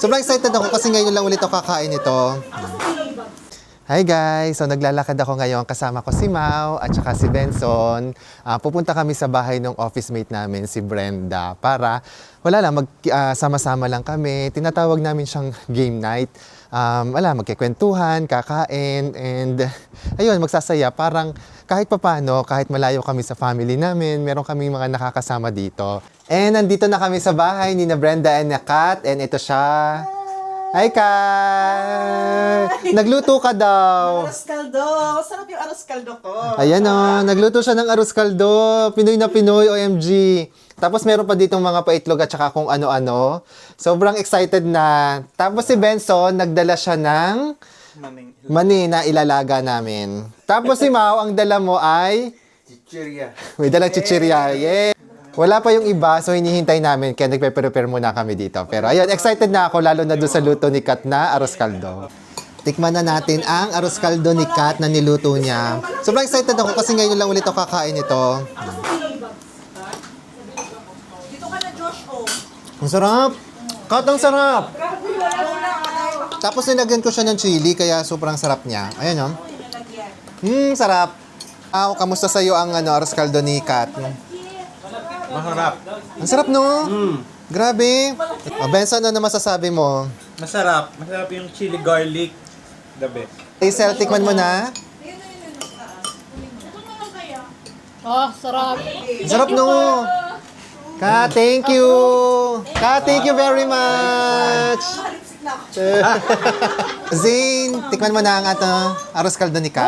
Sobrang excited ako kasi ngayon lang ulit ako kakain ito. Hi guys! So naglalakad ako ngayon kasama ko si Mau at saka si Benson. Pupunta kami sa bahay ng office mate namin, si Brenda, para sama-sama lang kami. Tinatawag namin siyang game night. Magkikwentuhan, kakain, and ayun, magsasaya. Parang kahit papano, kahit malayo kami sa family namin, meron kami mga nakakasama dito. And nandito na kami sa bahay ni na Brenda and na Kat, and ito siya. Hi, Kat! Nagluto ka daw. Arroz caldo. Sarap yung arroz caldo ko. Ayan o, nagluto siya ng arroz caldo. Pinoy na Pinoy, OMG. Tapos meron pa ditong mga paitlog at saka kung ano-ano. Sobrang excited na. Tapos si Benson, nagdala siya ng mani na ilalaga namin. Tapos si Mau, ang dala mo ay? Chichirya. May dalang chichirya. Yeah! Wala pa yung iba, so hinihintay namin, kaya nagpe-prepare muna kami dito. Pero ayun, excited na ako, lalo na doon sa luto ni Kat na arroz caldo. Tikman na natin ang arroz caldo ni Kat na niluto niya. Sobrang excited ako kasi ngayon lang ulit ako kakain ito. Dito ka na, Josh, oh. Ang sarap! Kat, ang sarap! Tapos nilagyan ko siya ng chili, kaya sobrang sarap niya. Ayan o. Sarap! Kamusta sa'yo ang arroz caldo ni Kat? Masarap. Ang sarap, no? Grabe. Benson, ano masasabi mo? Masarap. Masarap yung chili garlic. The best. Hazel, tikman mo na. Sarap. Ang sarap, no? Ka, thank you. Ka, thank you very much. Zane, tikman mo na ang arroz caldo ni Ka.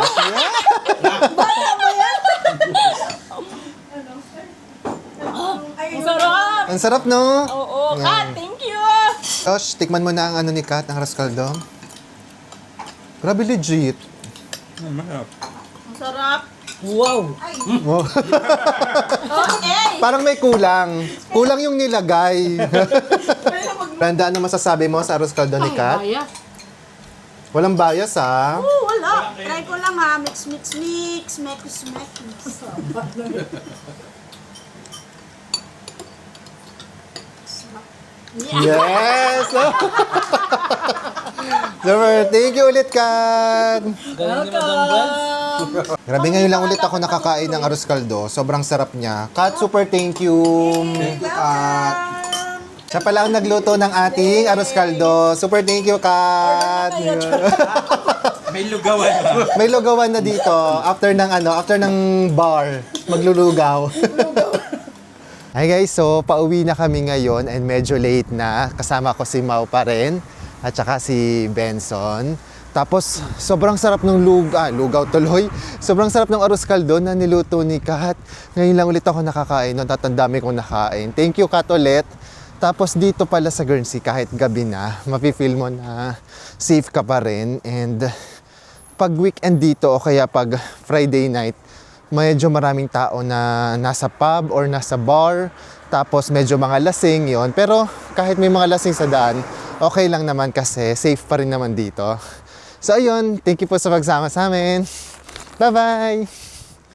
Sarap. Ang sarap, no? Oo, Kat, thank you. Josh, tikman mo na ang ni Kat, ang arroz caldo. Grabe, legit. Masarap. Ang sarap. Wow. Okay. Parang may kulang. Kulang yung nilagay. Brenda, ano masasabi mo sa arroz caldo ni Kat? Walang bias, ha? Wala. Try ko lang ha. Mix. Yes! Super, thank you ulit, Kat! Grabe, ngayon lang ulit ako nakakain ng arroz caldo. Sobrang sarap niya. Kat, super thank you! At siya pala ang nagluto ng ating arroz caldo. Super thank you, Kat! May lugawan. May lugawan na dito. After ng bar. Maglulugaw. Hi guys, so pauwi na kami ngayon and medyo late na. Kasama ko si Mau pa rin at saka si Benson. Tapos sobrang sarap ng lugaw tuloy. Sobrang sarap ng arroz caldo na niluto ni Kat. Ngayon lang ulit ako nakakain, tatandami kong nakain. Thank you, Kat, ulit. Tapos dito pala sa Guernsey, kahit gabi na, mafe-feel mo na safe ka pa rin. And pag weekend dito o kaya pag Friday night, medyo maraming tao na nasa pub or nasa bar, tapos medyo mga lasing yon. Pero kahit may mga lasing sa daan, okay lang naman kasi safe pa rin naman dito. So ayun, thank you po sa pagsama sa amin. Bye-bye!